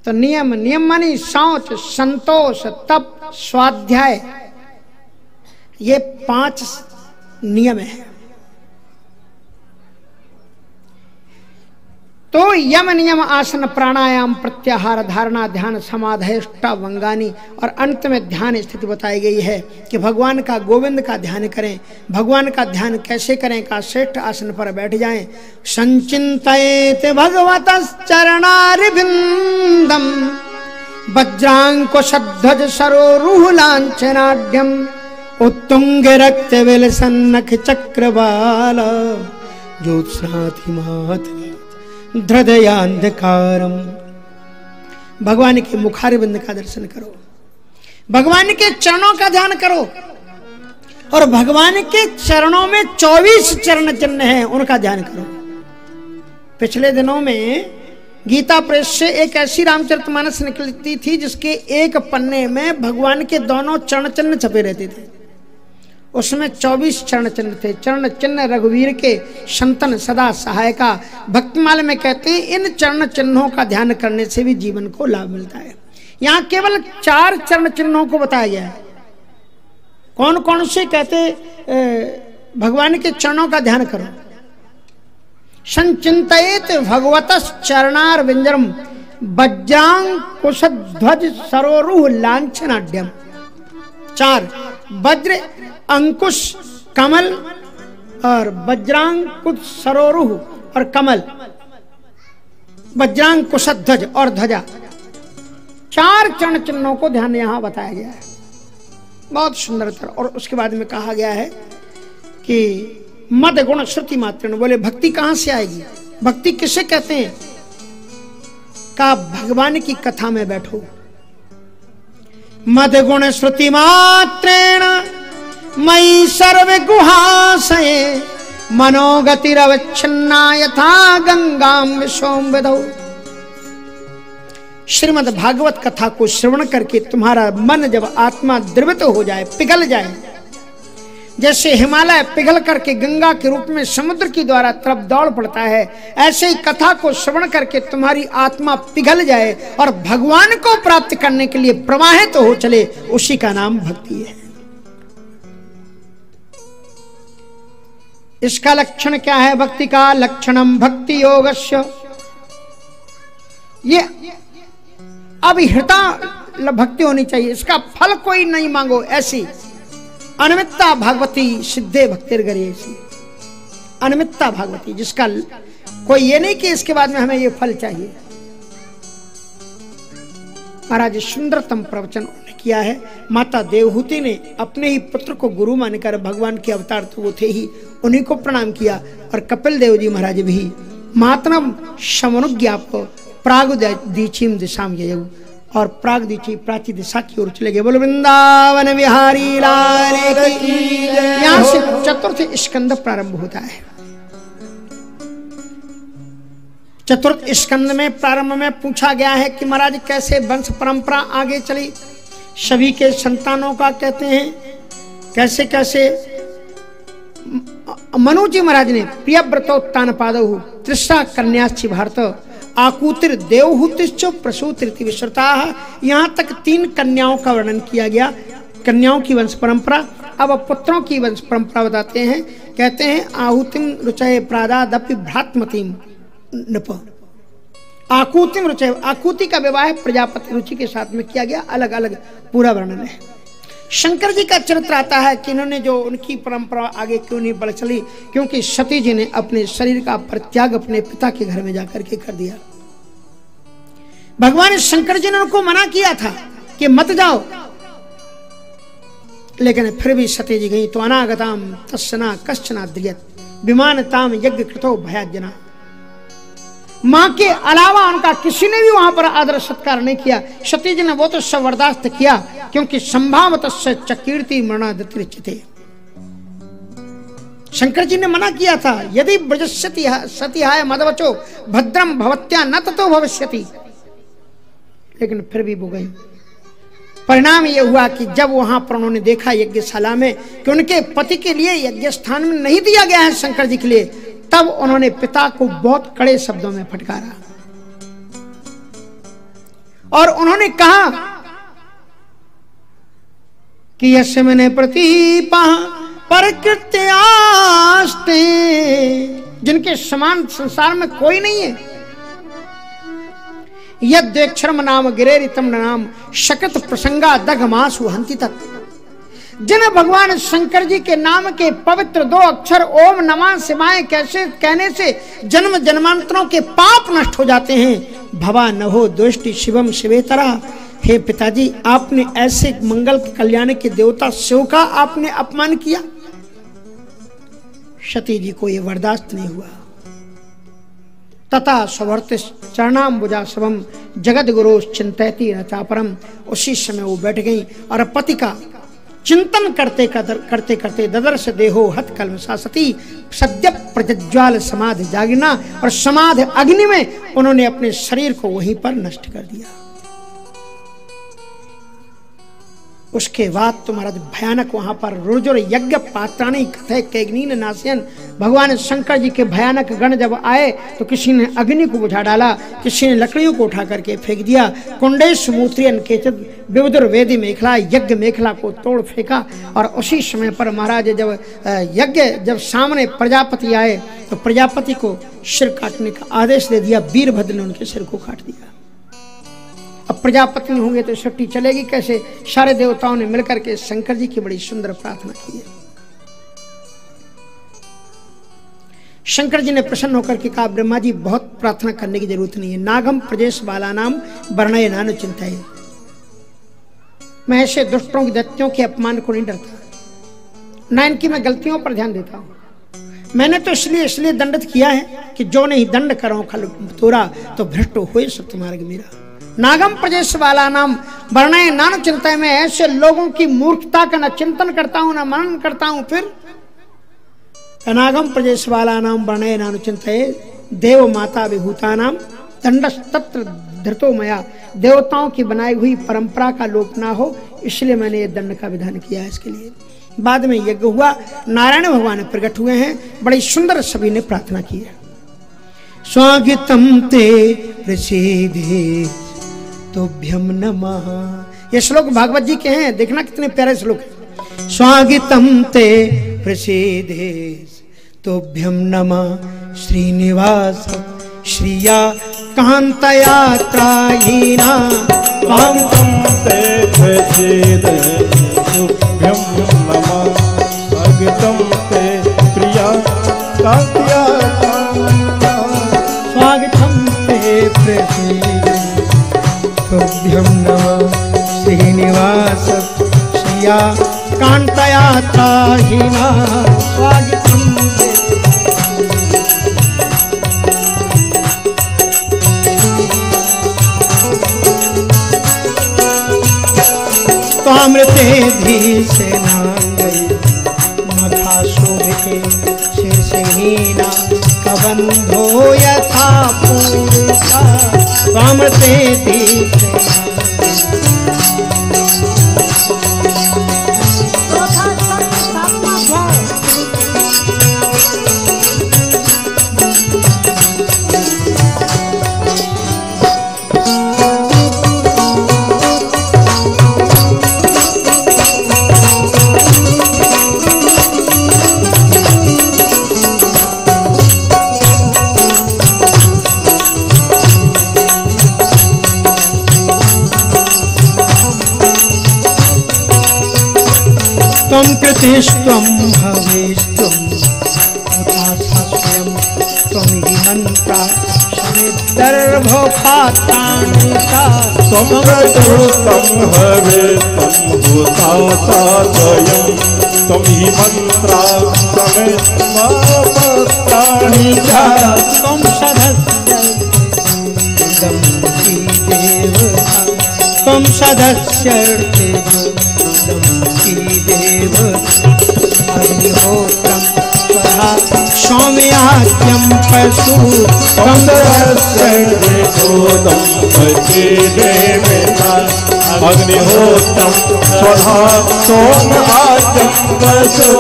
तो नियम, नियम मानी शौच, संतोष, तप, स्वाध्याय, ये 5 नियम है। तो यम, नियम, आसन, प्राणायाम, प्रत्याहार, धारणा, ध्यान, समाधि, अष्टावंगानी और अंत में ध्यान स्थिति बताई गई है कि भगवान का, गोविंद का ध्यान करें। भगवान का ध्यान कैसे करें? का श्रेष्ठ आसन पर बैठ जाएं। संचिंतयेत भगवतश्चरणारविंदम वज्रांकुशध्वज सरोरुह लांछनाढ्यम उत्तुंग रक्त विलसन्नख चक्रवाल ज्योत्स्नातिमात हृदयांधकारम। भगवान के मुखारविंद का दर्शन करो, भगवान के चरणों का ध्यान करो, और भगवान के चरणों में 24 चरण चिन्ह हैं, उनका ध्यान करो। पिछले दिनों में गीता प्रेस से एक ऐसी रामचरितमानस निकलती थी जिसके एक पन्ने में भगवान के दोनों चरण चिन्ह छपे रहते थे। उसमें 24 चरण चिन्ह थे। चरण चिन्ह रघुवीर के संतन सदा सहायका। भक्तिमाल में कहते हैं इन चरण चिन्हों का ध्यान करने से भी जीवन को लाभ मिलता है। यहाँ केवल 4 चरण चिन्हों को बताया गया है। कौन कौन से? कहते भगवान के चरणों का ध्यान करो। संचिंतयेत भगवतश्चरणारविंदम वज्रांकुशध्वज सरोरुह लांछनाढ्यम। 4 वज्र, अंकुश, कमल और वज्रांकुश सरोरुह और कमल, वज्रांकुशध्वज और ध्वजा, 4 चरण चिन्हों को ध्यान यहां बताया गया है। बहुत सुंदरतर। और उसके बाद में कहा गया है कि मद गुण श्रुति मात्र। बोले भक्ति कहां से आएगी? भक्ति किसे कहते हैं? का भगवान की कथा में बैठो। मद गुण श्रुति मात्रेण मयि सर्व गुहाशये मनोगतिरवच्छिन्ना यथा गंगाम विश्वम विदौ। श्रीमद् भागवत कथा को श्रवण करके तुम्हारा मन जब आत्मा द्रवित हो जाए, पिघल जाए, जैसे हिमालय पिघल करके गंगा के रूप में समुद्र की द्वारा तरफ दौड़ पड़ता है, ऐसे ही कथा को श्रवण करके तुम्हारी आत्मा पिघल जाए और भगवान को प्राप्त करने के लिए प्रवाहित हो चले, उसी का नाम भक्ति है। इसका लक्षण क्या है? भक्ति का लक्षणम भक्ति योगस्य। ये अभिहृता भक्ति होनी चाहिए। इसका फल कोई नहीं मांगो, ऐसी अनमित्ता भागवती सिद्धे भक्तिर्गरीयसी। अनमित्ता भागवती, जिसका कोई ये नहीं कि इसके बाद में हमें ये फल चाहिए। महाराज सुंदरतम प्रवचन किया है। माता देवहूति ने अपने ही पुत्र को गुरु मानकर, भगवान के अवतार तो वो थे ही, उन्हीं को प्रणाम किया। और कपिल देव जी महाराज भी मातरम शमनुज्ञाप प्राग दीचीम दिशाम ययौ, और प्राग दीची प्राची दिशा की ओर चले गए। बोलो वृंदावन बिहारी लाल की। यहाँ से 4th स्कंद प्रारंभ होता है। 4th स्कंद में प्रारंभ में पूछा गया है कि महाराज कैसे वंश परंपरा आगे चली, सभी के संतानों का कहते हैं कैसे कैसे। मनु जी महाराज ने प्रियव्रतोत्तान पादौ त्रिशा कन्याश्च भारत आकुतिर देवहूतिश्च प्रसूतिरिति विश्रुता। यहाँ तक 3 कन्याओं का वर्णन किया गया, कन्याओं की वंश परंपरा। अब पुत्रों की वंश परंपरा बताते हैं। कहते हैं आहुतिम रुचये प्रादादपि भ्रातमतीम नृप। आकुतिम रुचये, आकुति का विवाह प्रजापति रुचि के साथ में किया गया। अलग अलग पूरा वर्णन है। शंकर जी का चरित्र आता है कि इन्होंने जो उनकी परंपरा आगे क्यों नहीं बढ़ चली, क्योंकि सती जी ने अपने शरीर का परित्याग अपने पिता के घर में जाकर के कर दिया। भगवान शंकर जी ने उनको मना किया था कि मत जाओ, लेकिन फिर भी सती जी गई। तो अनागताम तस्सना कश्चना द्रियत विमानताम यज्ञ कृतो भयाजना। मां के अलावा उनका किसी ने भी वहां पर आदर सत्कार नहीं किया। सती जी ने वो तो सब बर्दाश्त किया, क्योंकि संभावत चकीर्ति मरणादित्य। शंकर जी ने मना किया था, यदि ब्रजस्यति सतिहाय मदवचो भद्रम भवत्या न ततो भविष्यति, लेकिन फिर भी वो गई। परिणाम ये हुआ कि जब वहां पर उन्होंने देखा यज्ञशाला में कि उनके पति के लिए यज्ञ स्थान में नहीं दिया गया है शंकर जी के लिए, तब उन्होंने पिता को बहुत कड़े शब्दों में फटकारा। और उन्होंने कहा कि यस्मिन् प्रतीपा परकृत्यास्ते, जिनके समान संसार में कोई नहीं है। यद्यक्षरम नाम गिरेरितम नाम शकत प्रसंगा दघमासु हंति तक। जिन भगवान शंकर जी के नाम के पवित्र 2 अक्षर ओम नमः शिवाय कैसे कहने से जन्म जन्मांतरों के पाप नष्ट हो जाते हैं। भवा नभो दुष्टि शिवम शिवेतरा। हे पिताजी, आपने ऐसे मंगल कल्याण के देवता शिव का आपने अपमान किया। सती जी को यह बर्दाश्त नहीं हुआ। तथा स्ववर्त चरणाम्बुजा शवम जगत गुरु चिंतयति रचापरम। उसी समय वो बैठ गई और पति का चिंतन करते करते ददर्श देहो हत कलमसा सती सद्य प्रज्ज्वाल समाधि जागिना। और समाधि अग्नि में उन्होंने अपने शरीर को वहीं पर नष्ट कर दिया। उसके बाद तुम्हारा भयानक वहां पर रुजुर यज्ञ पात्राणी कथे कैग्नीन नासियन। भगवान शंकर जी के भयानक गण जब आए तो किसी ने अग्नि को बुझा डाला, किसी ने लकड़ियों को उठा करके फेंक दिया। कुंडेश मूत्रियन केचित विविधुर वेदी मेखला, यज्ञ मेखला को तोड़ फेंका। और उसी समय पर महाराज जब सामने प्रजापति आए तो प्रजापति को सिर काटने का आदेश दे दिया। वीरभद्र ने उनके सिर को काट दिया। अब प्रजापति होंगे तो छुट्टी चलेगी कैसे? सारे देवताओं ने मिलकर के शंकर जी की बड़ी सुंदर प्रार्थना की है। शंकर जी ने प्रसन्न होकर के कहा, ब्रह्मा जी बहुत प्रार्थना करने की जरूरत नहीं है। नागम प्रजेश बाला नाम वर्णय नानु चिंताए। मैं ऐसे दुष्टों की दैत्यों के अपमान को नहीं डरता, ना इनकी मैं गलतियों पर ध्यान देता हूं। मैंने तो इसलिए दंडित किया है कि जो नहीं दंड करो खल तोरा तो भ्रष्ट हो सत्य मार्ग मेरा। नागम प्रजेश वाला नाम वर्णय नान चिंता। में ऐसे लोगों की मूर्खता का न चिंतन करता हूं न मनन करता हूं। फिर नागम प्रजेश वाला नाम वर्णय नान चिंता। देव माता विभूता नाम दंडस तत्र धृतो मया। देवताओं की बनाई हुई परंपरा का लोप ना हो, इसलिए मैंने ये दंड का विधान किया है। इसके लिए बाद में यज्ञ हुआ, नारायण भगवान प्रकट हुए हैं। बड़ी सुंदर सभी ने प्रार्थना की है। स्वागतम ते प्रसीदे तुभ्यम नमः। ये श्लोक भागवत जी के हैं, देखना कितने प्यारे श्लोक हैं। स्वागतम ते प्रसीदे तुभ्यम नमः श्रीनिवास श्रिया कांतयात्राहीना। स्वागतम ते प्रसीदे तुभ्यम नमः स्वागतम ते प्रिया कांतयात्राहीना। स्वागतम ते प्रसीदे तुभ्यं नमः श्रीनिवास श्रिया कांतयात्राहीना। स्वागतम त्वामृते धीसेनांगै मखा शोभिते शीर्षहीना कबंधो यथा पूर्वा। त्वामृते त्वं कृतिस्त्वं भवेस्त्वं स्वयं त्वं हि मंत्रा समिद्धर्भोपात्राणिका। त्वं कृतिस्त्वं भवेस्त्वं स्वयं त्वं हि मंत्रा समिद्धर्भोपात्राणिका। त्वं सदस्यर्थे देव अग्निहोत्रं स्वधा सौम्याख्यं पशु। अग्निहोत्रं स्वधा सौम्याख्यं पशु।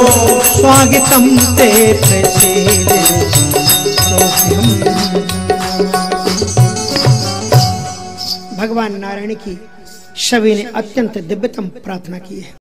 स्वागतं ते प्रसीदे तुभ्यं। भगवान नारायण की सभी ने अत्यंत दिव्यतम प्रार्थना की है।